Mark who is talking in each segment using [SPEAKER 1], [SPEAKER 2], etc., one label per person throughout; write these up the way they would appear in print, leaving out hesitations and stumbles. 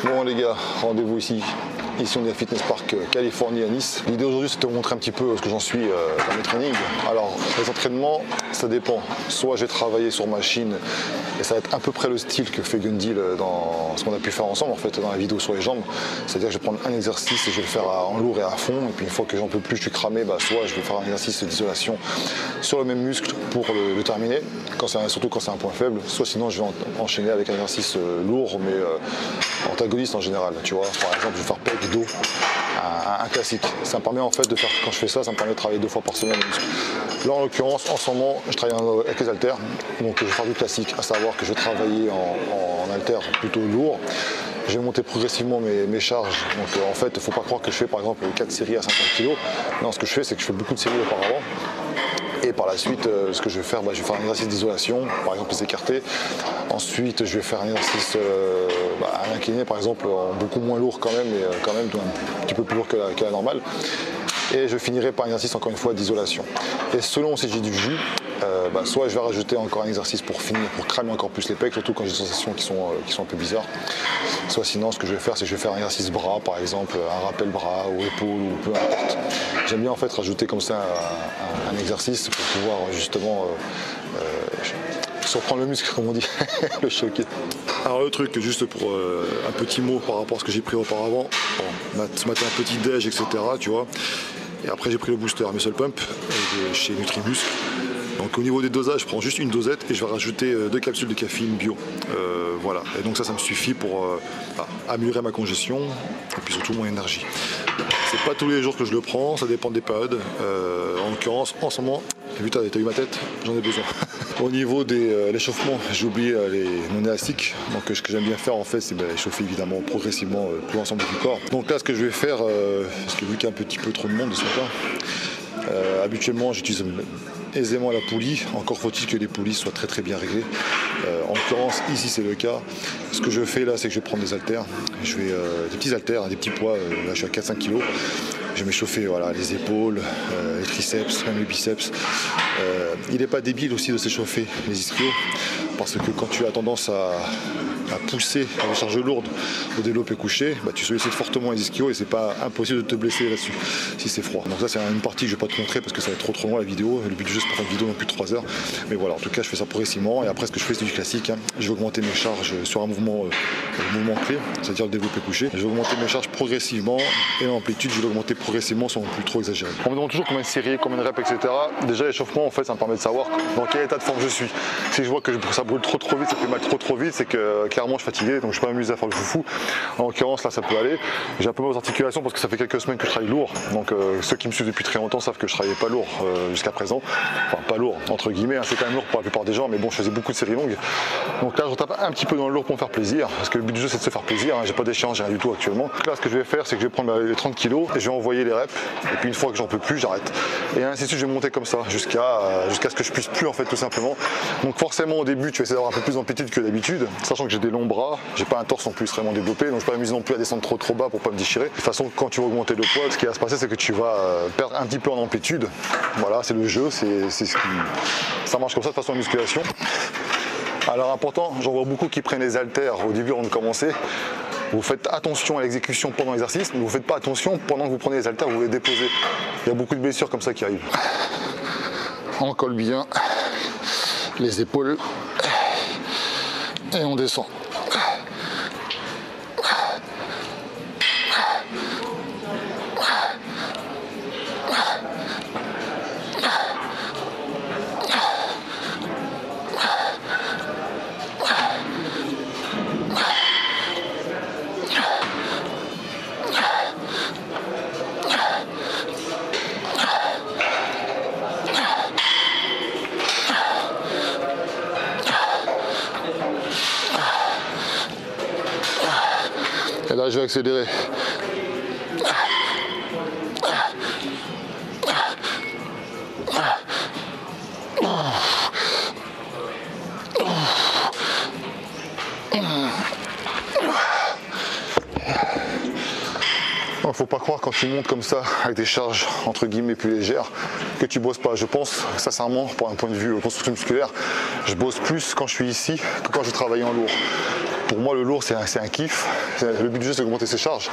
[SPEAKER 1] Bon les gars, rendez-vous ici on est à Fitness Park Californie à Nice. L'idée aujourd'hui c'est de te montrer un petit peu ce que j'en suis dans mes trainings. Alors les entraînements, ça dépend. Soit j'ai travaillé sur machine et ça va être à peu près le style que fait Gundil dans ce qu'on a pu faire ensemble en fait dans la vidéo sur les jambes. C'est-à-dire que je vais prendre un exercice et je vais le faire en lourd et à fond. Et puis une fois que j'en peux plus, je suis cramé, soit je vais faire un exercice d'isolation sur le même muscle pour le terminer, surtout quand c'est un point faible. Soit sinon je vais enchaîner avec un exercice lourd mais antagoniste en général. Tu vois, par exemple je vais faire pec, dos, un classique. Ça me permet en fait de faire, quand je fais ça, ça me permet de travailler 2 fois par semaine le muscle. Là en l'occurrence, en ce moment, je travaille avec les haltères, donc je vais faire du classique, à savoir que je vais travailler en haltères plutôt lourd. Je vais monter progressivement mes charges. Donc en fait, il ne faut pas croire que je fais par exemple 4 séries à 50 kg. Non, ce que je fais, c'est que je fais beaucoup de séries auparavant. Et par la suite, ce que je vais faire, je vais faire un exercice d'isolation, par exemple les écartés. Ensuite, je vais faire un exercice à l'incliné, par exemple, beaucoup moins lourd quand même, mais quand même un petit peu plus lourd que la normale. Et je finirai par un exercice, encore une fois, d'isolation. Et selon si j'ai du jus, soit je vais rajouter encore un exercice pour finir, pour cramer encore plus les pecs, surtout quand j'ai des sensations qui sont un peu bizarres. Soit sinon, ce que je vais faire, c'est que je vais faire un exercice bras, par exemple, un rappel bras ou épaule ou peu importe. J'aime bien en fait rajouter comme ça un exercice pour pouvoir justement surprendre le muscle, comme on dit, le choquer. Alors le truc, juste pour un petit mot par rapport à ce que j'ai pris auparavant, ce matin un petit déj, etc. Tu vois. Et après j'ai pris le booster Muscle Pump chez Nutrimuscle. Donc au niveau des dosages, je prends juste une dosette et je vais rajouter 2 capsules de caféine bio. Voilà. Et donc ça me suffit pour améliorer ma congestion et puis surtout mon énergie. C'est pas tous les jours que je le prends, ça dépend des périodes. En l'occurrence, en ce moment, t'as vu ma tête, j'en ai besoin. Au niveau de l'échauffement, j'ai oublié les non élastiques. Donc ce que j'aime bien faire en fait, c'est échauffer évidemment progressivement tout l'ensemble du corps. Donc là, ce que je vais faire, parce que vu qu'il y a un petit peu trop de monde ce matin, habituellement j'utilise aisément la poulie, encore faut-il que les poulies soient très bien réglées. En l'occurrence ici c'est le cas. Ce que je fais là, c'est que je vais prendre des haltères, des petits haltères, des petits poids, là je suis à 4-5 kg. Je vais m'échauffer les épaules, les triceps, même les biceps. Il n'est pas débile aussi de s'échauffer les ischios, parce que quand tu as tendance à pousser à des charges lourdes au développé couché, tu sollicites fortement les ischios et c'est pas impossible de te blesser là-dessus si c'est froid. Donc ça c'est une partie que je vais pas te montrer parce que ça va être trop long la vidéo. Le but du jeu c'est pas faire une vidéo non plus de 3 heures. Mais voilà, en tout cas je fais ça progressivement et après ce que je fais c'est du classique. Je vais augmenter mes charges sur un mouvement clé, c'est-à-dire le développé couché. Je vais augmenter mes charges progressivement et l'amplitude je vais l'augmenter progressivement sans non plus trop exagérer. On me demande toujours combien de séries, combien de reps, etc. Déjà l'échauffement en fait ça me permet de savoir dans quel état de forme je suis. Si je vois que ça brûle trop vite, ça fait mal trop vite, c'est que clairement je suis fatigué, donc je peux m'amuser à faire le foufou. En l'occurrence là ça peut aller. J'ai un peu mal aux articulations parce que ça fait quelques semaines que je travaille lourd. Donc ceux qui me suivent depuis très longtemps savent que je travaillais pas lourd jusqu'à présent. Enfin pas lourd entre guillemets, c'est quand même lourd pour la plupart des gens, mais bon je faisais beaucoup de séries longues. Donc là je tape un petit peu dans le lourd pour me faire plaisir, parce que le but du jeu c'est de se faire plaisir, j'ai pas d'échéance, j'ai rien du tout actuellement. Donc là ce que je vais faire c'est que je vais prendre les 30 kg et je vais envoyer les reps, et puis une fois que j'en peux plus j'arrête. Et ainsi de suite je vais monter comme ça jusqu'à ce que je puisse plus en fait tout simplement. Donc forcément au début tu vas essayer d'avoir un peu plus d'amplitude que d'habitude, sachant que j'ai des longs bras, j'ai pas un torse en plus extrêmement développé, donc je peux pas m'amuser non plus à descendre trop bas pour pas me déchirer. De toute façon quand tu vas augmenter le poids, ce qui va se passer c'est que tu vas perdre un petit peu en amplitude. Voilà, c'est le jeu, ça marche comme ça de façon en musculation. Alors important, j'en vois beaucoup qui prennent les haltères au début avant de commencer. Vous faites attention à l'exécution pendant l'exercice, mais vous ne faites pas attention pendant que vous prenez les haltères, vous les déposez. Il y a beaucoup de blessures comme ça qui arrivent. On colle bien les épaules et on descend. Et là, je vais accélérer. Faut pas croire quand tu montes comme ça avec des charges entre guillemets plus légères que tu bosses pas. Je pense sincèrement, pour un point de vue construction musculaire, je bosse plus quand je suis ici que quand je travaille en lourd. Pour moi le lourd c'est un kiff Le but du jeu, c'est d'augmenter ses charges.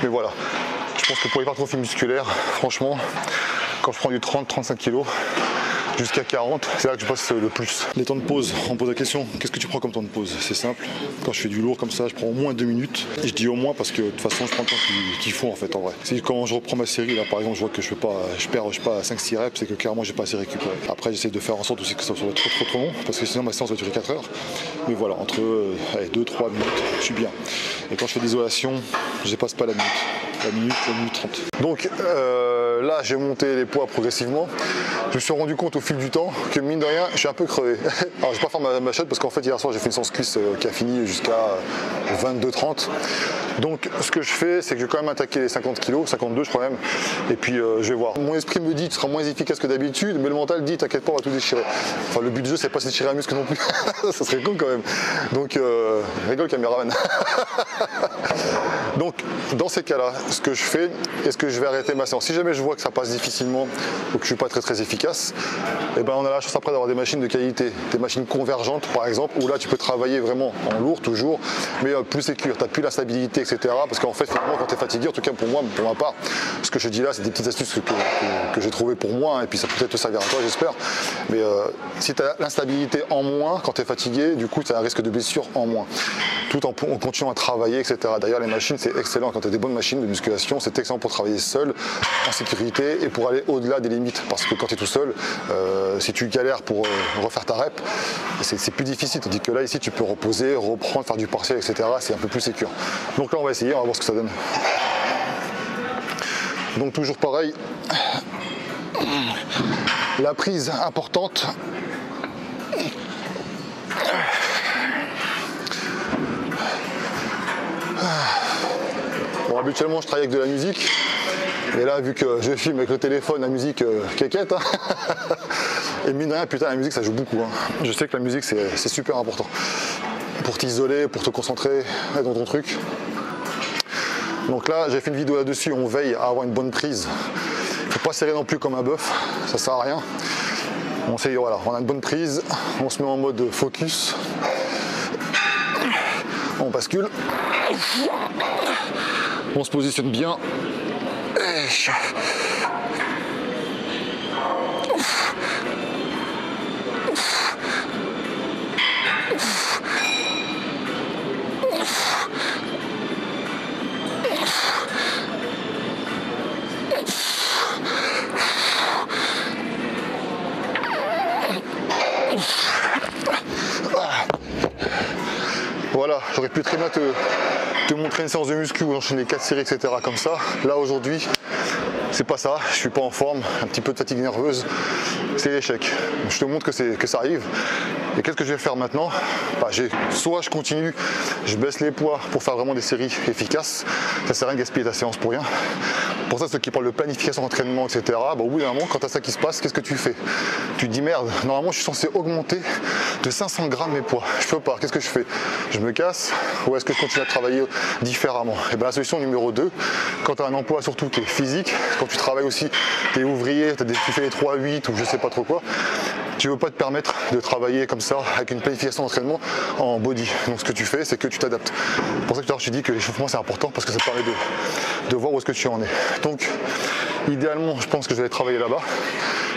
[SPEAKER 1] Mais voilà, je pense que pour l'hypertrophie musculaire, franchement, quand je prends du 30-35 kg, jusqu'à 40, c'est là que je passe le plus. Les temps de pause, on me pose la question, qu'est-ce que tu prends comme temps de pause? C'est simple, quand je fais du lourd comme ça, je prends au moins 2 minutes. Et je dis au moins parce que de toute façon, je prends le temps qu'il faut en fait, en vrai. Si quand je reprends ma série, là par exemple, je vois que je perds 5-6 reps, c'est que clairement, j'ai pas assez récupéré. Après, j'essaie de faire en sorte aussi que ça soit trop long, parce que sinon ma séance va durer 4 heures. Mais voilà, entre 2-3 minutes, je suis bien. Et quand je fais d'isolation, je dépasse pas la minute 30. Donc là, j'ai monté les poids progressivement. Je me suis rendu compte au fil du temps que mine de rien, je suis un peu crevé. Alors je vais pas faire ma shot parce qu'en fait hier soir j'ai fait une séance cuisse qui a fini jusqu'à 22-30. Donc ce que je fais, c'est que je vais quand même attaquer les 50 kg, 52 je crois même. Et puis je vais voir. Mon esprit me dit tu seras moins efficace que d'habitude, mais le mental dit t'inquiète pas, on va tout déchirer. Enfin le but du jeu c'est pas de déchirer un muscle non plus. Ça serait con quand même. Donc rigole caméraman. Donc dans ces cas-là, ce que je fais, est-ce que je vais arrêter ma séance? Si jamais je vois que ça passe difficilement ou que je suis pas très efficace, et ben on a la chance après d'avoir des machines de qualité, des machines convergentes par exemple, où là tu peux travailler vraiment en lourd toujours, mais plus sécure, tu n'as plus la stabilité, etc. Parce qu'en fait finalement quand tu es fatigué, en tout cas pour moi, pour ma part, ce que je dis là c'est des petites astuces que j'ai trouvées pour moi, et puis ça peut peut-être te servir à toi j'espère, mais si tu as l'instabilité en moins quand tu es fatigué, du coup tu as un risque de blessure en moins, tout en continuant à travailler, etc. D'ailleurs les machines c'est excellent, quand tu as des bonnes machines de musculation, c'est excellent pour travailler seul, en sécurité, et pour aller au-delà des limites, parce que quand tu es tout seul, si tu galères pour refaire ta rep, c'est plus difficile, tandis que là ici tu peux reposer, reprendre, faire du partiel, etc. C'est un peu plus sécure. Donc là on va essayer, on va voir ce que ça donne. Donc toujours pareil, la prise importante. Bon, habituellement je travaille avec de la musique, mais là vu que je filme avec le téléphone, la musique quéquette, hein. Et mine de rien, putain la musique ça joue beaucoup, hein. Je sais que la musique c'est super important pour t'isoler, pour te concentrer dans ton truc. Donc là j'ai fait une vidéo là-dessus, on veille à avoir une bonne prise. Faut pas serrer non plus comme un bœuf, ça sert à rien. On sait, voilà, on a une bonne prise, on se met en mode focus, on bascule, on se positionne bien. Voilà, j'aurais pu très bien te montrer une séance de muscu où j'enchaîne les 4 séries, etc. comme ça. Là aujourd'hui, c'est pas ça, je suis pas en forme, un petit peu de fatigue nerveuse, c'est l'échec. Je te montre que ça arrive. Et qu'est-ce que je vais faire maintenant? Soit je continue, je baisse les poids pour faire vraiment des séries efficaces, ça sert à rien de gaspiller ta séance pour rien. Pour ça, ceux qui parlent de planification d'entraînement, etc., au bout d'un moment, quand tu as ça qui se passe, qu'est-ce que tu fais? Tu te dis merde, normalement je suis censé augmenter de 500 grammes mes poids. Je peux pas, qu'est-ce que je fais? Je me casse ou est-ce que je continue à travailler différemment? Et bien la solution numéro 2, quand tu as un emploi surtout qui est physique, quand tu travailles aussi, tu es ouvrier, tu fais les 3-8 ou je sais pas trop quoi, tu ne veux pas te permettre de travailler comme ça avec une planification d'entraînement en body. Donc ce que tu fais, c'est que tu t'adaptes. C'est pour ça que tout à l'heure je te dis que l'échauffement c'est important parce que ça te permet de voir où est-ce que tu en es. Donc idéalement je pense que je vais travailler là-bas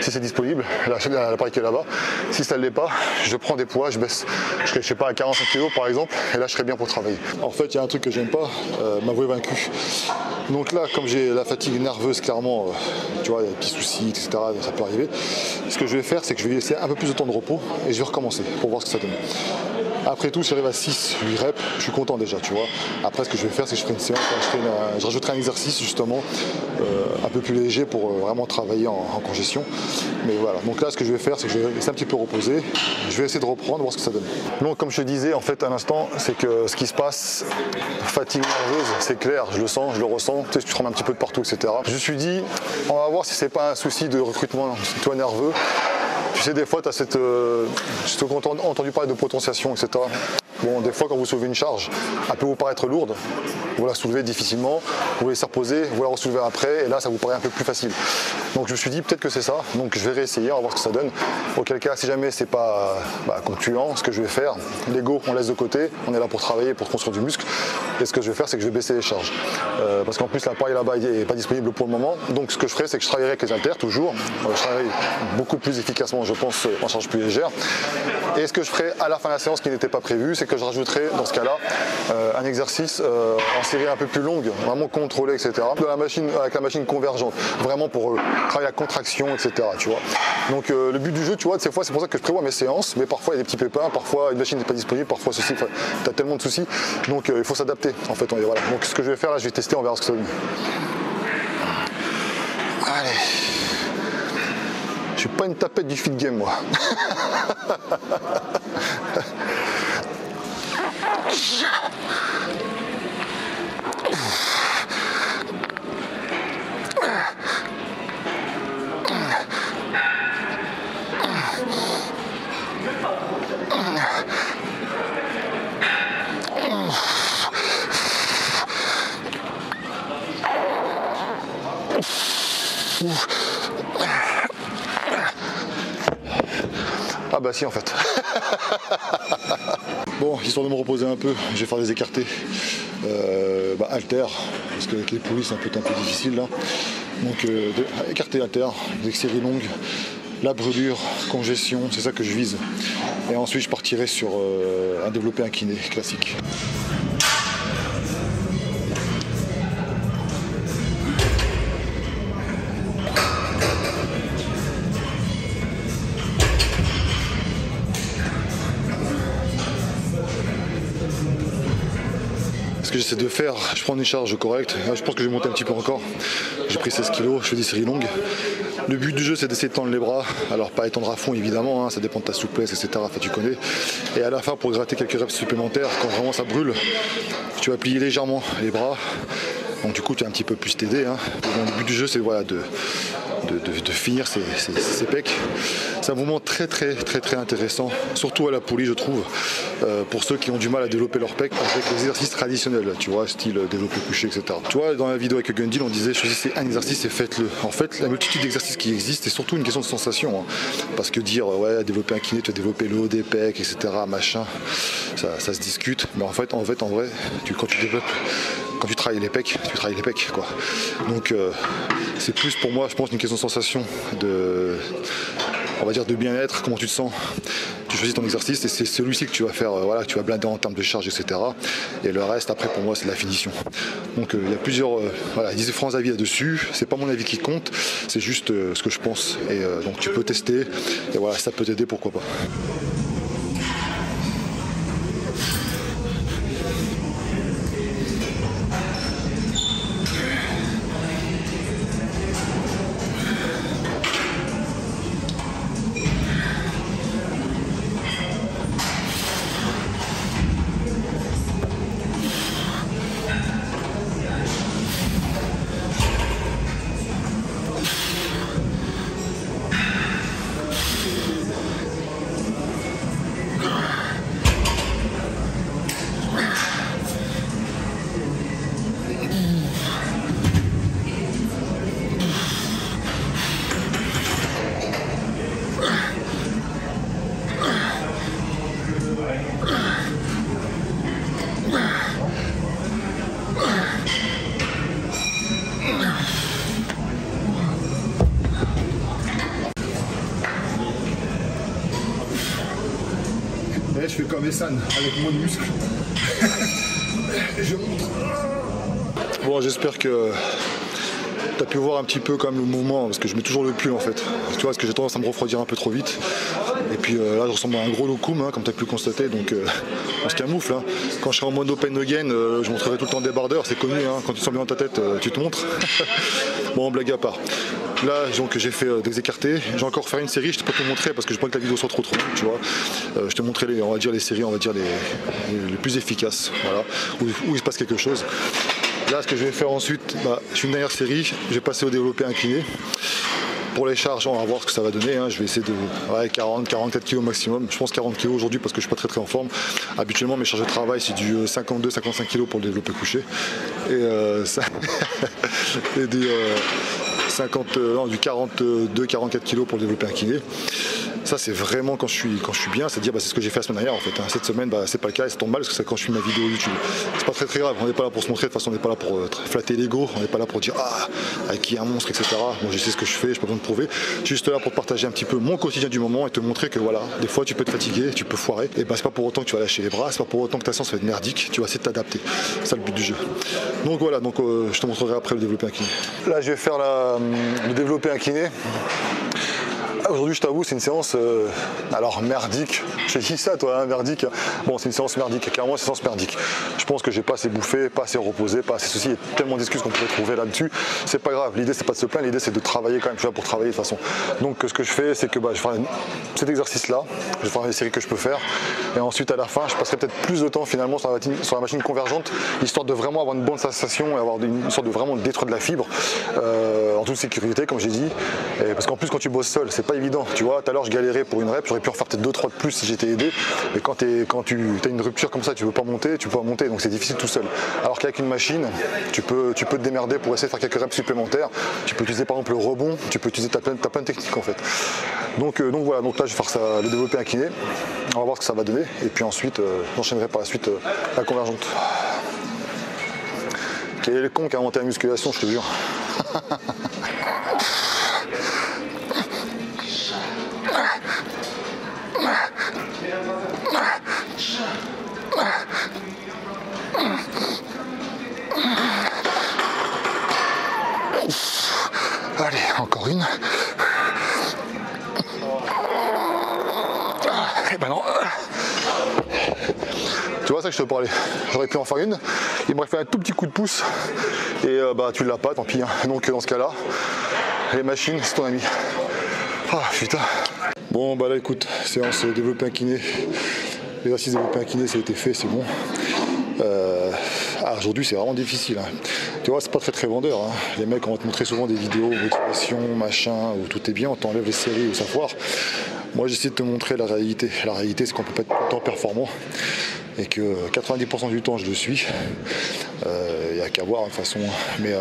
[SPEAKER 1] si c'est disponible, l'appareil qui est là-bas. Si ça ne l'est pas, je prends des poids, je baisse, je serai je sais pas à 45 kg par exemple, et là je serai bien pour travailler. En fait il y a un truc que j'aime pas, m'avouer vaincu. Donc là comme j'ai la fatigue nerveuse clairement, tu vois, il y a des petits soucis, etc. Ça peut arriver. Ce que je vais faire c'est que je vais laisser un peu plus de temps de repos et je vais recommencer pour voir ce que ça donne. Après tout, si j'arrive à 6-8 reps, je suis content déjà, tu vois. Après, ce que je vais faire, c'est que je ferai une séance, je rajouterai un exercice justement un peu plus léger pour vraiment travailler en congestion. Mais voilà, donc là, ce que je vais faire, c'est que je vais laisser un petit peu reposer. Je vais essayer de reprendre, voir ce que ça donne. Donc, comme je te disais, en fait, à l'instant, c'est que ce qui se passe, fatigue nerveuse, c'est clair, je le sens, je le ressens. Tu sais, tu trembles un petit peu de partout, etc. Je me suis dit, on va voir si c'est pas un souci de recrutement, toi nerveux. Tu sais, des fois, tu as j'ai entendu parler de potentiation, etc. bon, des fois quand vous soulevez une charge, elle peut vous paraître lourde, vous la soulevez difficilement, vous laissez reposer, vous la ressoulevez après, et là ça vous paraît un peu plus facile. Donc je me suis dit peut-être que c'est ça, donc je vais réessayer, on va voir ce que ça donne. Auquel cas, si jamais c'est pas concluant, ce que je vais faire, l'ego on laisse de côté, on est là pour travailler, pour construire du muscle, et ce que je vais faire c'est que je vais baisser les charges. Parce qu'en plus l'appareil là-bas n'est pas disponible pour le moment, donc ce que je ferai c'est que je travaillerai avec les haltères toujours, je travaillerai beaucoup plus efficacement je pense en charge plus légère. Et ce que je ferai à la fin de la séance qui n'était pas prévu, c'est que je rajouterai dans ce cas-là un exercice en série un peu plus longue, vraiment contrôlé, etc. De la machine, avec la machine convergente, vraiment pour travailler la contraction, etc. Tu vois. Donc le but du jeu, tu vois, ces fois c'est pour ça que je prévois mes séances, mais parfois il y a des petits pépins, parfois une machine n'est pas disponible, parfois ceci, tu as tellement de soucis, donc il faut s'adapter en fait. Voilà. Donc ce que je vais faire là, je vais tester, on verra ce que ça donne. Allez. Je suis pas une tapette du fit game moi. Ah bah si en fait. Bon, histoire de me reposer un peu, je vais faire des écartés haltères, parce qu'avec les poulies c'est un peu difficile là. Donc écartés haltères, des séries longues, la brûlure, congestion, c'est ça que je vise. Et ensuite je partirai sur un développé incliné classique. Ce que j'essaie de faire, je prends une charge correcte, je pense que je vais monter un petit peu encore, j'ai pris 16 kg, je fais des séries longues. Le but du jeu c'est d'essayer de tendre les bras, alors pas étendre à fond évidemment, hein, ça dépend de ta souplesse, etc. Enfin, tu connais. Et à la fin pour gratter quelques reps supplémentaires, quand vraiment ça brûle, tu vas plier légèrement les bras, donc du coup tu vas un petit peu plus t'aider. Hein. Le but du jeu c'est voilà, de finir ces pecs. C'est un mouvement très intéressant, surtout à la poulie je trouve, pour ceux qui ont du mal à développer leurs pecs avec les exercices traditionnels, tu vois, style développé couché, etc. Tu vois, dans la vidéo avec Gun Deal, on disait choisissez un exercice et faites-le. En fait, la multitude d'exercices qui existent, c'est surtout une question de sensation, hein. Parce que dire ouais, développer un kiné, tu vas développer le haut des pecs, etc., machin, ça se discute. Mais en vrai, quand tu travailles les pecs, tu travailles les pecs, quoi. Donc c'est plus pour moi, je pense, une question de sensation, on va dire de bien-être, comment tu te sens. Tu choisis ton exercice et c'est celui-ci que tu vas faire, voilà, que tu vas blinder en termes de charge, etc. Et le reste, après, pour moi, c'est la finition. Donc il y a plusieurs différents avis là-dessus. C'est pas mon avis qui compte, c'est juste ce que je pense. Et donc tu peux tester, et voilà, ça peut t'aider, pourquoi pas. Je fais comme Essan, avec moins de muscles. Je montre. Bon, j'espère que tu as pu voir un petit peu comme le mouvement, parce que je mets toujours le pull en fait. Tu vois, parce que j'ai tendance à me refroidir un peu trop vite. Et puis là, je ressemble à un gros locum, hein, comme tu as pu le constater, donc on se camoufle. Hein. Quand je serai en mode open again, je montrerai tout le temps des bardeurs, c'est connu, hein. Quand tu te sens bien dans ta tête, tu te montres. Bon, blague à part. Là, donc j'ai fait des écartés. J'ai encore fait une série, je ne peux pas te montrer parce que je veux pas que la vidéo soit trop longue, tu vois. Je te montrerai les séries, les plus efficaces, voilà, où il se passe quelque chose. Là, ce que je vais faire ensuite, je suis une dernière série, je vais passer au développé incliné. Pour les charges, on va voir ce que ça va donner. Hein. Je vais essayer de 40-44 kg maximum. Je pense 40 kg aujourd'hui parce que je suis pas très en forme. Habituellement, mes charges de travail, c'est du 52-55 kg pour le développé couché. Et, et du 42-44 kg pour le développé incliné. Ça c'est vraiment quand je suis bien, c'est-à-dire c'est ce que j'ai fait la semaine dernière en fait. Hein. Cette semaine c'est pas le cas et ça tombe mal parce que c'est quand je suis ma vidéo YouTube. C'est pas très grave, on n'est pas là pour se montrer, de toute façon on n'est pas là pour flatter l'ego, on n'est pas là pour dire avec qui est un monstre, etc. Moi je sais ce que je fais, je n'ai pas besoin de prouver. Je suis juste là pour partager un petit peu mon quotidien du moment et te montrer que voilà, des fois tu peux te fatiguer, tu peux foirer, et c'est pas pour autant que tu vas lâcher les bras, c'est pas pour autant que ta séance va être merdique, tu vas essayer de t'adapter. C'est ça le but du jeu. Donc voilà, je te montrerai après le développé incliné. Là je vais faire le développé incliné. Aujourd'hui, je t'avoue, c'est une séance alors merdique. J'ai dit ça, toi, hein, merdique. Bon, c'est une séance merdique. Clairement, c'est une séance merdique. Je pense que j'ai pas assez bouffé, pas assez reposé, pas assez ceci. Il y a tellement d'excuses qu'on pourrait trouver là-dessus. C'est pas grave. L'idée, c'est pas de se plaindre. L'idée, c'est de travailler quand même. Je suis là pour travailler de toute façon. Donc, ce que je fais, c'est que je vais faire cet exercice-là. Je vais faire les séries que je peux faire. Et ensuite, à la fin, je passerai peut-être plus de temps finalement sur la machine convergente, histoire de vraiment avoir une bonne sensation et avoir une sorte de vraiment détruire de la fibre en toute sécurité, comme j'ai dit. Et parce qu'en plus, quand tu bosses seul, c'est pas évident, tu vois. Tout à l'heure je galérais pour une rep, j'aurais pu en faire peut-être 2-3 de plus si j'étais aidé, mais quand tu as une rupture comme ça, tu veux pas monter, donc c'est difficile tout seul. Alors qu'avec une machine, tu peux te démerder pour essayer de faire quelques reps supplémentaires. Tu peux utiliser par exemple le rebond, tu peux utiliser t'as plein de techniques en fait. Donc voilà, donc là je vais faire ça, le développé incliné, on va voir ce que ça va donner, et puis ensuite j'enchaînerai par la suite la convergente. Quel est le con qui a inventé la musculation, je te jure. Allez, encore une. Eh ben non. Tu vois ça que je te parlais. J'aurais pu en faire une. Il m'aurait fait un tout petit coup de pouce. Et tu l'as pas, tant pis. Hein. Donc dans ce cas-là, les machines, c'est ton ami. Ah putain. Bon là écoute, séance développé incliné. L'exercice développé incliné, ça a été fait, c'est bon. Aujourd'hui c'est vraiment difficile. Hein. Tu vois, c'est pas très vendeur. Hein. Les mecs, on va te montrer souvent des vidéos, motivation, machin, où tout est bien, on t'enlève les séries ou ça foire. Moi j'essaie de te montrer la réalité. La réalité, c'est qu'on peut pas être tout le temps performant et que 90% du temps je le suis. Il n'y a qu'à voir de toute façon. Mais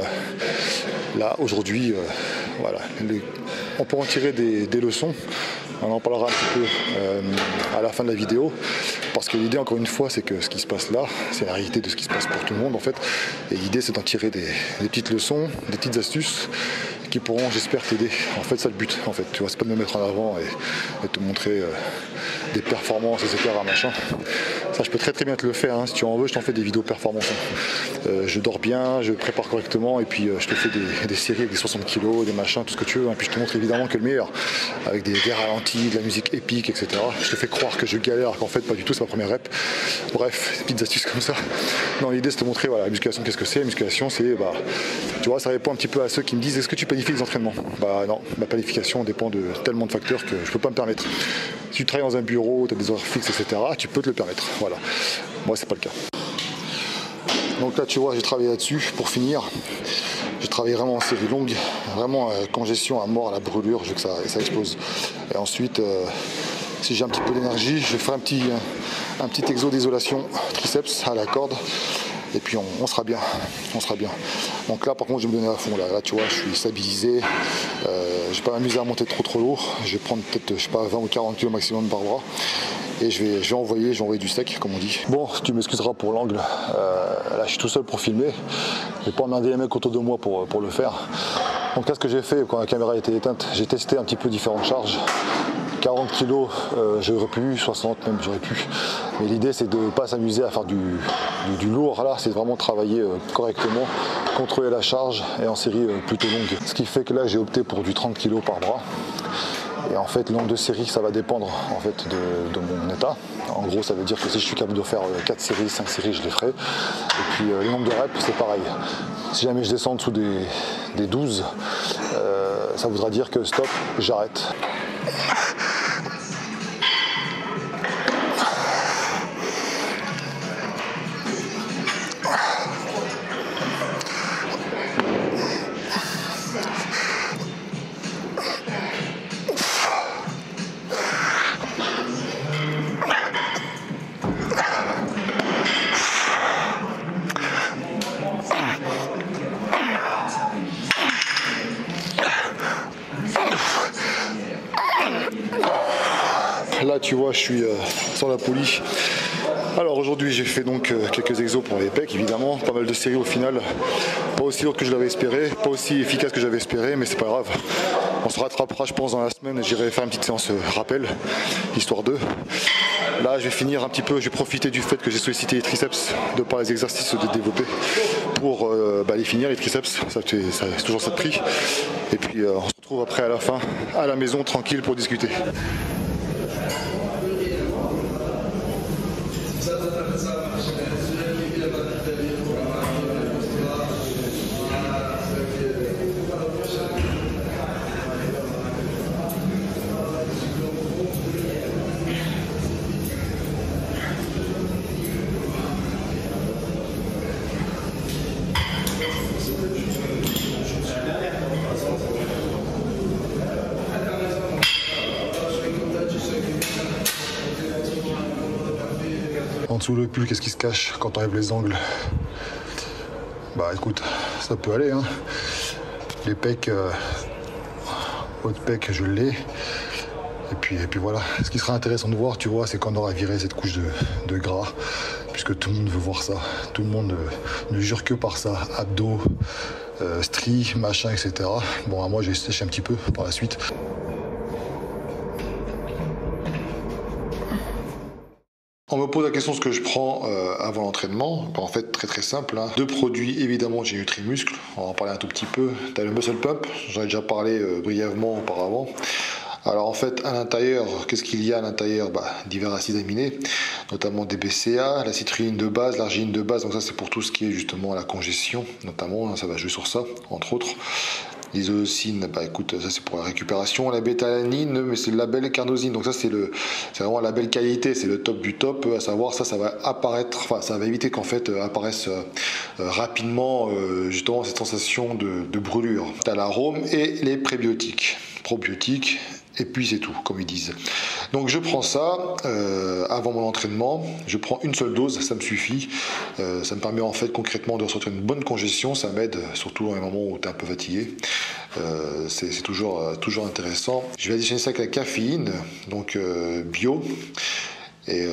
[SPEAKER 1] là aujourd'hui, voilà, on peut en tirer des leçons. On en parlera un petit peu à la fin de la vidéo. Parce que l'idée, encore une fois, c'est que ce qui se passe là, c'est la réalité de ce qui se passe pour tout le monde en fait. Et l'idée, c'est d'en tirer des petites leçons, des petites astuces qui pourront, j'espère, t'aider. En fait, c'est le but. En fait, tu vois, c'est pas de me mettre en avant et te montrer des performances, etc. Machin. Ça, je peux très bien te le faire. Hein. Si tu en veux, je t'en fais des vidéos performances. Hein. Je dors bien, je prépare correctement et puis je te fais des séries avec des 60 kilos, des machins, tout ce que tu veux. Hein. Puis je te montre évidemment que le meilleur, avec des ralentis, de la musique épique, etc. Je te fais croire que je galère, alors qu'en fait, pas du tout. C'est ma première rep. Bref, des petites astuces comme ça. Non, l'idée, c'est de te montrer, voilà, la musculation, qu'est-ce que c'est. La musculation, c'est, tu vois, ça répond un petit peu à ceux qui me disent, est-ce que tu planifies les entraînements? Non, ma planification dépend de tellement de facteurs que je peux pas me permettre. Si tu travailles dans un bureau, tu as des horaires fixes, etc., tu peux te le permettre. Voilà. Moi, c'est pas le cas. Donc là, tu vois, j'ai travaillé là-dessus. Pour finir, j'ai travaillé vraiment en série longue, vraiment congestion à mort, à la brûlure, je veux que ça explose. Et ensuite, si j'ai un petit peu d'énergie, je vais faire un petit exo d'isolation triceps à la corde. Et puis on sera bien, Donc là par contre je vais me donner à fond, là tu vois je suis stabilisé, je vais pas m'amuser à monter trop lourd, je vais prendre peut-être je sais pas 20 ou 40 kg maximum par bras. Et je vais envoyer du steak comme on dit. Bon, tu m'excuseras pour l'angle, là je suis tout seul pour filmer, je vais pas emmerder les mecs autour de moi pour le faire. Donc là ce que j'ai fait quand la caméra était éteinte, j'ai testé un petit peu différentes charges. 40 kg, j'aurais pu, 60 même j'aurais pu. Mais l'idée c'est de ne pas s'amuser à faire du lourd, là c'est vraiment travailler correctement, contrôler la charge et en série plutôt longue. Ce qui fait que là j'ai opté pour du 30 kg par bras. Et en fait le nombre de séries ça va dépendre en fait de mon état. En gros ça veut dire que si je suis capable de faire 4 séries, 5 séries je les ferai. Et puis le nombre de reps c'est pareil. Si jamais je descends en dessous des 12, ça voudra dire que stop, j'arrête. là tu vois je suis sur la poulie. Alors aujourd'hui j'ai fait donc quelques exos pour les pecs évidemment, pas mal de séries au final, pas aussi lourd que je l'avais espéré, pas aussi efficace que j'avais espéré, mais c'est pas grave. On se rattrapera je pense dans la semaine, j'irai faire une petite séance rappel, histoire de. Là je vais finir un petit peu, je vais profiter du fait que j'ai sollicité les triceps de par les exercices de développer pour les finir les triceps, ça c'est toujours ça de prix. Et puis on se retrouve après à la fin à la maison tranquille pour discuter. En dessous le pull, qu'est-ce qui se cache quand on enlève les angles? Bah écoute, ça peut aller hein. Les pecs, haut de pec, je l'ai. Et puis voilà. Ce qui sera intéressant de voir, tu vois, c'est qu'on aura viré cette couche de gras, puisque tout le monde veut voir ça. Tout le monde ne jure que par ça. Abdos, stries, machin, etc. Bon, moi j'ai séché un petit peu par la suite. On me pose la question de ce que je prends avant l'entraînement. En fait, très simple. Hein. Deux produits, évidemment, j'ai Nutri-Muscle. On va en parler un tout petit peu. Tu as le Muscle Pump, j'en ai déjà parlé brièvement auparavant. Alors en fait, à l'intérieur, qu'est-ce qu'il y a à l'intérieur? Divers acides aminés, notamment des BCA, la citrulline de base, l'arginine de base. Donc ça, c'est pour tout ce qui est justement la congestion, notamment. Hein, ça va jouer sur ça, entre autres. L'isoleucine, écoute, ça c'est pour la récupération. La bétalanine, mais c'est le label carnosine. Donc ça c'est vraiment un label qualité, c'est le top du top. À savoir, ça va apparaître, enfin ça va éviter qu'en fait apparaisse rapidement justement cette sensation de brûlure. Tu as l'arôme et les prébiotiques, probiotiques. Et puis c'est tout, comme ils disent. Donc je prends ça avant mon entraînement. Je prends une seule dose, ça me suffit. Ça me permet en fait concrètement de ressentir une bonne congestion. Ça m'aide surtout dans les moments où tu es un peu fatigué. C'est toujours intéressant. Je vais additionner ça avec la caféine, donc bio. Et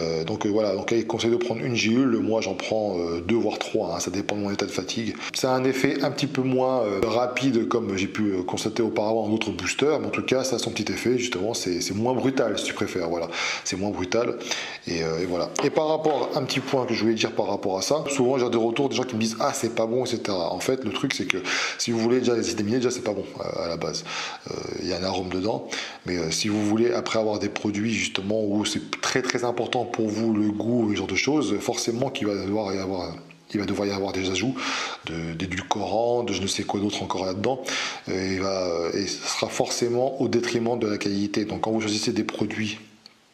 [SPEAKER 1] voilà, donc il conseille de prendre une gélule, moi j'en prends 2 voire 3, hein, ça dépend de mon état de fatigue. Ça a un effet un petit peu moins rapide comme j'ai pu constater auparavant en d'autres boosters, mais en tout cas ça a son petit effet, justement c'est moins brutal si tu préfères, voilà, c'est moins brutal et voilà. Et par rapport, un petit point que je voulais dire par rapport à ça, souvent j'ai des retours des gens qui me disent ah c'est pas bon, etc. En fait le truc c'est que si vous voulez déjà les éliminer, déjà c'est pas bon à la base, il y a un arôme dedans, mais si vous voulez après avoir des produits justement où c'est très important pour vous le goût et ce genre de choses, forcément qu'il va devoir y avoir des ajouts d'édulcorants, de je ne sais quoi d'autre encore là-dedans, et ce sera forcément au détriment de la qualité. Donc quand vous choisissez des produits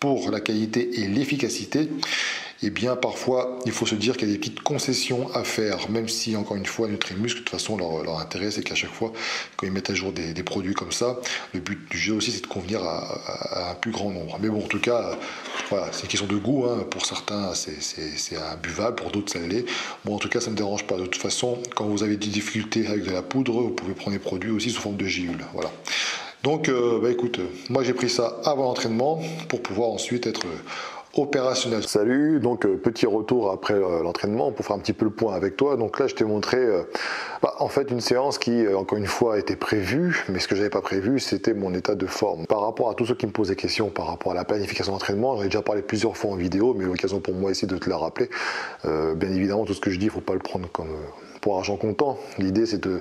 [SPEAKER 1] pour la qualité et l'efficacité, eh bien parfois il faut se dire qu'il y a des petites concessions à faire, même si encore une fois Nutri-Muscle, de toute façon leur intérêt c'est qu'à chaque fois quand ils mettent à jour des produits comme ça, le but du jeu aussi c'est de convenir à un plus grand nombre. Mais bon en tout cas voilà, c'est une question de goût, hein. Pour certains c'est imbuvable, pour d'autres ça l'est. Bon en tout cas ça ne me dérange pas, de toute façon quand vous avez des difficultés avec de la poudre, vous pouvez prendre des produits aussi sous forme de gélule, voilà. Donc écoute, moi j'ai pris ça avant l'entraînement pour pouvoir ensuite être opérationnel. Salut, donc petit retour après l'entraînement pour faire un petit peu le point avec toi. Donc là je t'ai montré en fait une séance qui encore une fois était prévue, mais ce que j'avais pas prévu c'était mon état de forme. Par rapport à tous ceux qui me posent des questions par rapport à la planification d'entraînement, j'en ai déjà parlé plusieurs fois en vidéo, mais l'occasion pour moi ici de te la rappeler. Bien évidemment tout ce que je dis il faut pas le prendre comme pour argent comptant. L'idée c'est de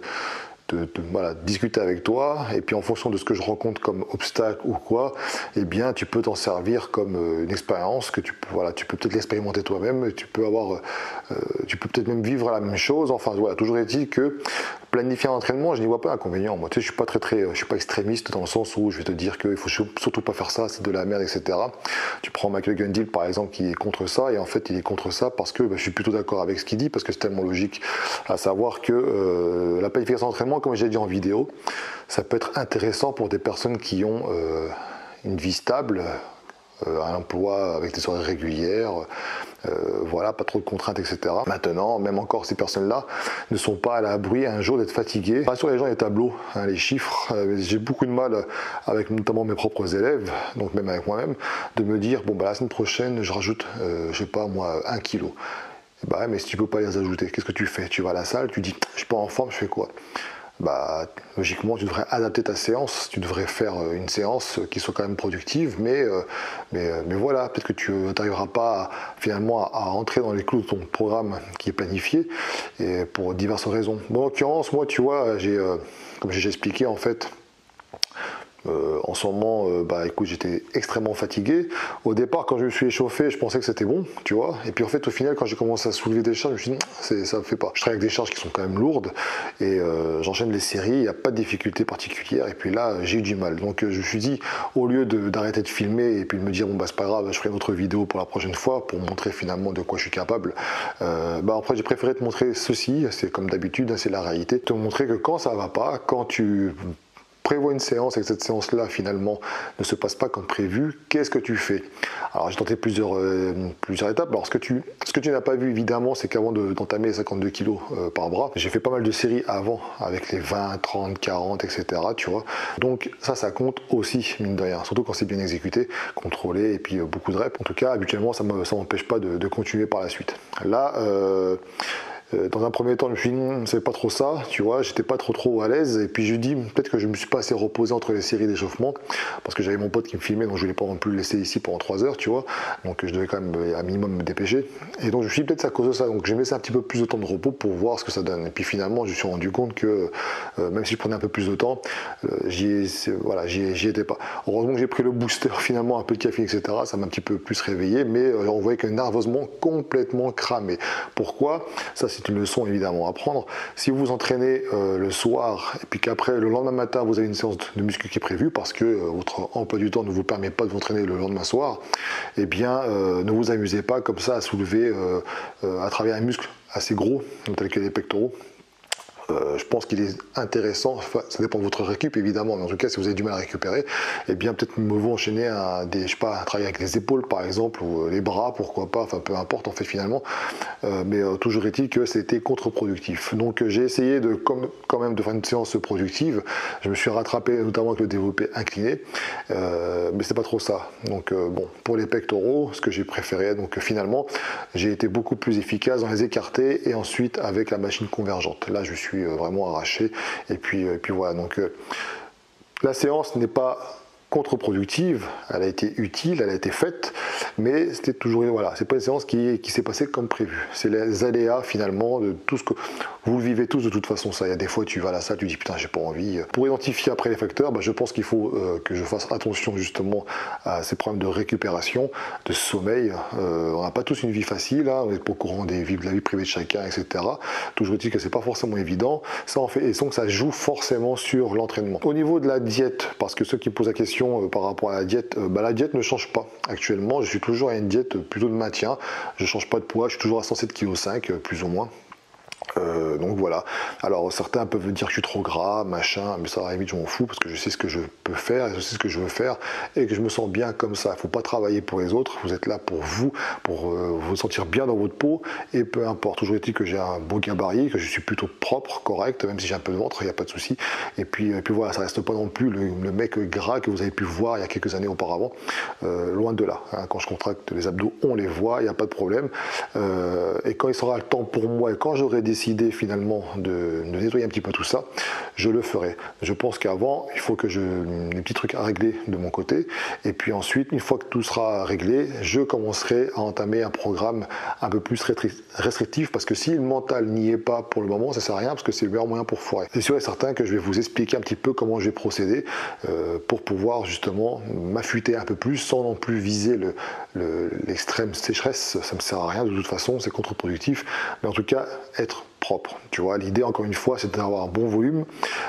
[SPEAKER 1] discuter avec toi, et puis en fonction de ce que je rencontre comme obstacle ou quoi, eh bien tu peux t'en servir comme une expérience que tu peux peut-être l'expérimenter toi-même, tu peux peut-être même vivre la même chose. Enfin voilà, toujours est-il que planifier un entraînement, je n'y vois pas d'inconvénient. Moi, tu sais, je suis pas extrémiste dans le sens où je vais te dire qu'il faut surtout pas faire ça, c'est de la merde, etc. Tu prends Michael Gundil par exemple qui est contre ça, et en fait il est contre ça parce que je suis plutôt d'accord avec ce qu'il dit, parce que c'est tellement logique, à savoir que la planification d'entraînement, comme j'ai dit en vidéo, ça peut être intéressant pour des personnes qui ont une vie stable, un emploi avec des horaires régulières, voilà, pas trop de contraintes, etc. Maintenant, même encore, ces personnes-là ne sont pas à l'abri un jour d'être fatiguées. Pas sur les gens, les tableaux, hein, les chiffres. J'ai beaucoup de mal avec notamment mes propres élèves, donc même avec moi-même, de me dire, bon, bah, la semaine prochaine, je rajoute, je sais pas moi, 1 kilo. Bah ouais, mais si tu peux pas les ajouter, qu'est-ce que tu fais? Tu vas à la salle, tu dis, je suis pas en forme, je fais quoi? Bah, logiquement, tu devrais adapter ta séance, tu devrais faire une séance qui soit quand même productive, mais voilà, peut-être que tu n'arriveras pas finalement à rentrer dans les clous de ton programme qui est planifié, et pour diverses raisons. Bon, en l'occurrence, moi, tu vois, comme j'ai expliqué, en fait, en ce moment, bah écoute, j'étais extrêmement fatigué. Au départ, quand je me suis échauffé, je pensais que c'était bon, tu vois. Et puis en fait, au final, quand j'ai commencé à soulever des charges, je me suis dit, ça ne fait pas. Je travaille avec des charges qui sont quand même lourdes et j'enchaîne les séries, il n'y a pas de difficulté particulière. Et puis là, j'ai eu du mal. Donc je me suis dit, au lieu d'arrêter de filmer et puis de me dire, bon bah c'est pas grave, je ferai une autre vidéo pour la prochaine fois pour montrer finalement de quoi je suis capable. Bah après, j'ai préféré te montrer ceci, c'est comme d'habitude, c'est la réalité, te montrer que quand ça va pas, quand tu prévois une séance et que cette séance-là, finalement, ne se passe pas comme prévu, qu'est-ce que tu fais? Alors, j'ai tenté plusieurs étapes. Alors, ce que tu n'as pas vu, évidemment, c'est qu'avant d'entamer les 52 kilos par bras, j'ai fait pas mal de séries avant, avec les 20, 30, 40, etc., tu vois. Donc, ça compte aussi, mine de rien. Surtout quand c'est bien exécuté, contrôlé, et puis beaucoup de reps. En tout cas, habituellement, ça ne m'empêche pas de continuer par la suite. Là, dans un premier temps, je me suis dit, c'est pas trop ça, tu vois, j'étais pas trop à l'aise. Et puis je dis, peut-être que je me suis pas assez reposé entre les séries d'échauffement, parce que j'avais mon pote qui me filmait, donc je voulais pas non plus le laisser ici pendant 3 heures, tu vois. Donc je devais quand même un minimum me dépêcher. Et donc je me suis dit, peut-être c'est à cause de ça. Donc j'ai laissé un petit peu plus de temps de repos pour voir ce que ça donne. Et puis finalement, je me suis rendu compte que même si je prenais un peu plus de temps, j'y étais pas. Heureusement que j'ai pris le booster, finalement, un peu de café, etc. Ça m'a un petit peu plus réveillé, mais on voyait que nerveusement complètement cramé. Pourquoi? Ça, c'est une leçon évidemment à prendre. Si vous vous entraînez le soir et puis qu'après le lendemain matin vous avez une séance de muscu qui est prévue parce que votre emploi du temps ne vous permet pas de vous entraîner le lendemain soir, eh bien ne vous amusez pas comme ça à soulever à travers un muscle assez gros tel que les pectoraux. Je pense qu'il est intéressant, enfin, ça dépend de votre récup évidemment, mais en tout cas si vous avez du mal à récupérer, eh bien peut-être mieux vaut enchaîner un travail avec les épaules par exemple, ou les bras, pourquoi pas, enfin peu importe en fait finalement, mais toujours est-il que c'était contre-productif. Donc j'ai essayé quand même de faire une séance productive, je me suis rattrapé notamment avec le développé incliné, mais c'est pas trop ça. Donc bon, pour les pectoraux, ce que j'ai préféré, donc finalement j'ai été beaucoup plus efficace dans les écartés et ensuite avec la machine convergente. Là je suis vraiment arraché et puis voilà, donc la séance n'est pas contre-productive, elle a été utile, elle a été faite, mais c'était toujours, voilà, c'est pas une séance qui s'est passée comme prévu. C'est les aléas finalement de tout ce que vous le vivez tous de toute façon. Ça, il y a des fois tu vas à la salle, tu dis putain j'ai pas envie. Pour identifier après les facteurs, je pense qu'il faut que je fasse attention justement à ces problèmes de récupération, de sommeil. On n'a pas tous une vie facile, hein, on n'est pas au courant de la vie privée de chacun, etc. Toujours dit que c'est pas forcément évident. Ça en fait, et donc ça joue forcément sur l'entraînement. Au niveau de la diète, parce que ceux qui posent la question par rapport à la diète ne change pas. Actuellement, je suis toujours à une diète plutôt de maintien. Je ne change pas de poids, je suis toujours à 107,5 kg, plus ou moins. Donc voilà. Alors certains peuvent me dire que je suis trop gras, machin, mais ça à la limite je m'en fous parce que je sais ce que je peux faire, et je sais ce que je veux faire et que je me sens bien comme ça. Il ne faut pas travailler pour les autres, vous êtes là pour vous vous sentir bien dans votre peau et peu importe. Toujours est-il que j'ai un beau gabarit, que je suis plutôt propre, correct, même si j'ai un peu de ventre, il n'y a pas de souci. Et puis voilà, ça reste pas non plus le mec gras que vous avez pu voir il y a quelques années auparavant. Loin de là. Hein. Quand je contracte les abdos, on les voit, il n'y a pas de problème. Et quand il sera le temps pour moi et quand j'aurai décidé finalement de nettoyer un petit peu tout ça, je le ferai. Je pense qu'avant, il faut que des petits trucs à régler de mon côté. Et puis ensuite, une fois que tout sera réglé, je commencerai à entamer un programme un peu plus restrictif parce que si le mental n'y est pas pour le moment, ça sert à rien parce que c'est le meilleur moyen pour foirer. C'est sûr et certain que je vais vous expliquer un petit peu comment je vais procéder pour pouvoir justement m'affûter un peu plus sans non plus viser l'extrême sécheresse. Ça me sert à rien de toute façon, c'est contre-productif. Mais en tout cas, être propre. Tu vois, l'idée encore une fois, c'est d'avoir un bon volume,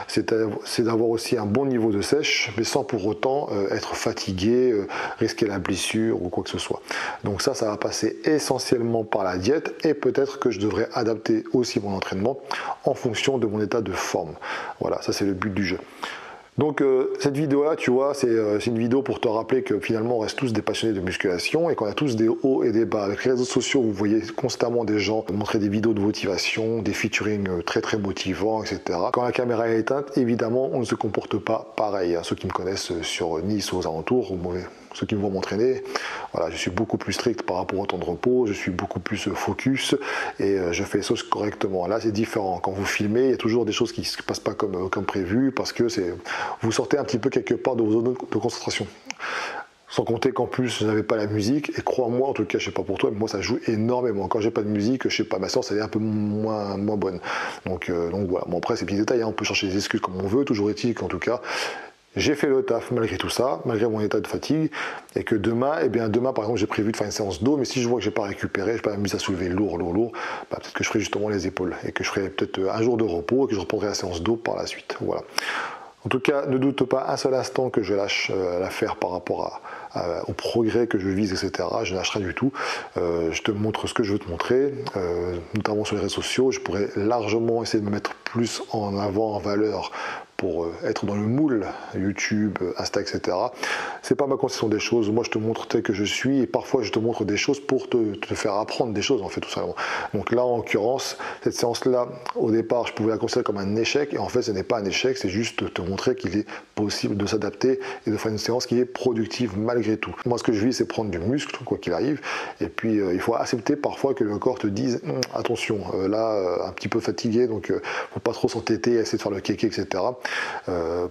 [SPEAKER 1] c'est d'avoir aussi un bon niveau de sèche, mais sans pour autant être fatigué, risquer la blessure ou quoi que ce soit. Donc ça va passer essentiellement par la diète et peut-être que je devrais adapter aussi mon entraînement en fonction de mon état de forme. Voilà, ça c'est le but du jeu. Donc cette vidéo-là, tu vois, c'est une vidéo pour te rappeler que finalement on reste tous des passionnés de musculation et qu'on a tous des hauts et des bas. Avec les réseaux sociaux, vous voyez constamment des gens montrer des vidéos de motivation, des featuring très très motivants, etc. Quand la caméra est éteinte, évidemment, on ne se comporte pas pareil. Ceux qui me connaissent sur Nice ou aux alentours, ceux qui me voient m'entraîner, voilà, je suis beaucoup plus strict par rapport au temps de repos, je suis beaucoup plus focus et je fais les choses correctement. Là, c'est différent. Quand vous filmez, il y a toujours des choses qui ne se passent pas comme prévu parce que vous sortez un petit peu quelque part de vos zones de concentration. Sans compter qu'en plus, je n'avais pas la musique et crois-moi, en tout cas, je sais pas pour toi, mais moi ça joue énormément. Quand j'ai pas de musique, je sais pas, ma séance elle est un peu moins bonne. Donc voilà. Bon, après, ces petits détails, hein, on peut chercher des excuses comme on veut. Toujours est-il qu'en tout cas, j'ai fait le taf malgré tout ça, malgré mon état de fatigue, et que demain, par exemple, j'ai prévu de faire une séance d'eau, mais si je vois que j'ai pas récupéré, je n'ai pas m'amuser à soulever lourd, bah, peut-être que je ferai justement les épaules, et que je ferai peut-être un jour de repos, et que je reprendrai la séance d'eau par la suite. Voilà. En tout cas, ne doute pas un seul instant que je lâche l'affaire par rapport au progrès que je vise, etc. Je ne lâcherai du tout. Je te montre ce que je veux te montrer, notamment sur les réseaux sociaux. Je pourrais largement essayer de me mettre plus en avant, en valeur, pour être dans le moule YouTube, Insta, etc. C'est pas ma conception des choses. Moi, je te montre tel que je suis et parfois, je te montre des choses pour te faire apprendre des choses, en fait, tout simplement. Donc là, en l'occurrence, cette séance-là, au départ, je pouvais la considérer comme un échec et en fait, ce n'est pas un échec, c'est juste te montrer qu'il est possible de s'adapter et de faire une séance qui est productive malgré tout. Moi, ce que je vis, c'est prendre du muscle, quoi qu'il arrive. Et puis, il faut accepter parfois que le corps te dise attention, là, un petit peu fatigué, donc faut pas trop s'entêter, essayer de faire le kéké, etc.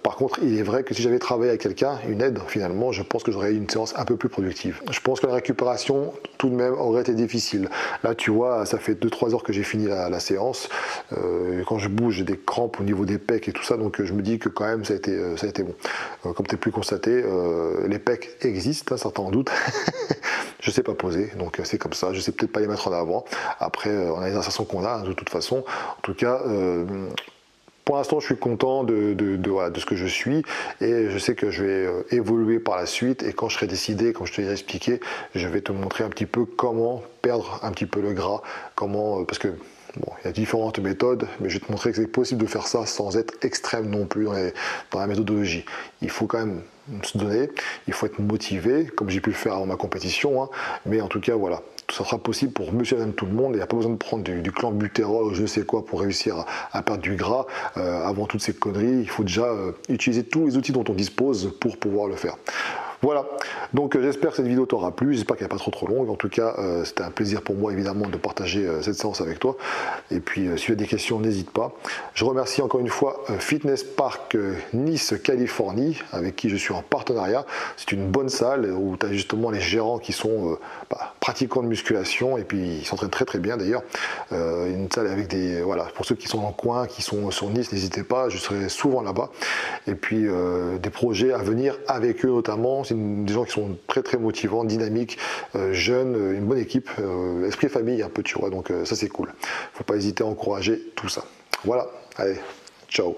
[SPEAKER 1] Par contre, il est vrai que si j'avais travaillé avec quelqu'un, une aide, finalement, je pense que j'aurais eu une séance un peu plus productive. Je pense que la récupération, tout de même, aurait été difficile. Là, tu vois, ça fait 2-3 heures que j'ai fini la séance. Quand je bouge, j'ai des crampes au niveau des pecs et tout ça, donc je me dis que quand même, ça a été bon. Comme tu as pu constater, les pecs existent, hein, certains en doutent. Je sais pas poser, donc c'est comme ça. Je sais peut-être pas les mettre en avant. Après, on a les sensations qu'on a, hein, de toute façon. En tout cas, pour l'instant, je suis content de ce que je suis et je sais que je vais évoluer par la suite et quand je serai décidé, quand je te l'ai expliqué, je vais te montrer un petit peu comment perdre un petit peu le gras, parce que bon, il y a différentes méthodes, mais je vais te montrer que c'est possible de faire ça sans être extrême non plus dans la méthodologie. Il faut quand même se donner, il faut être motivé, comme j'ai pu le faire avant ma compétition, hein, mais en tout cas, voilà. Ça sera possible pour monsieur et madame tout le monde. Il n'y a pas besoin de prendre du clenbuterol ou je ne sais quoi pour réussir à perdre du gras. Avant toutes ces conneries, il faut déjà utiliser tous les outils dont on dispose pour pouvoir le faire. Voilà, donc j'espère que cette vidéo t'aura plu, j'espère qu'elle n'est pas trop longue. En tout cas, c'était un plaisir pour moi évidemment de partager cette séance avec toi. Et puis si tu as des questions, n'hésite pas. Je remercie encore une fois Fitness Park Nice, Californie, avec qui je suis en partenariat. C'est une bonne salle où tu as justement les gérants qui sont pratiquants de musculation et puis ils s'entraînent très bien d'ailleurs. Une salle avec voilà, pour ceux qui sont dans le coin, qui sont sur Nice, n'hésitez pas, je serai souvent là-bas. Et puis des projets à venir avec eux notamment. C'est des gens qui sont très motivants, dynamiques, jeunes, une bonne équipe, esprit famille un peu, tu vois, donc ça c'est cool. Faut pas hésiter à encourager tout ça. Voilà, allez, ciao.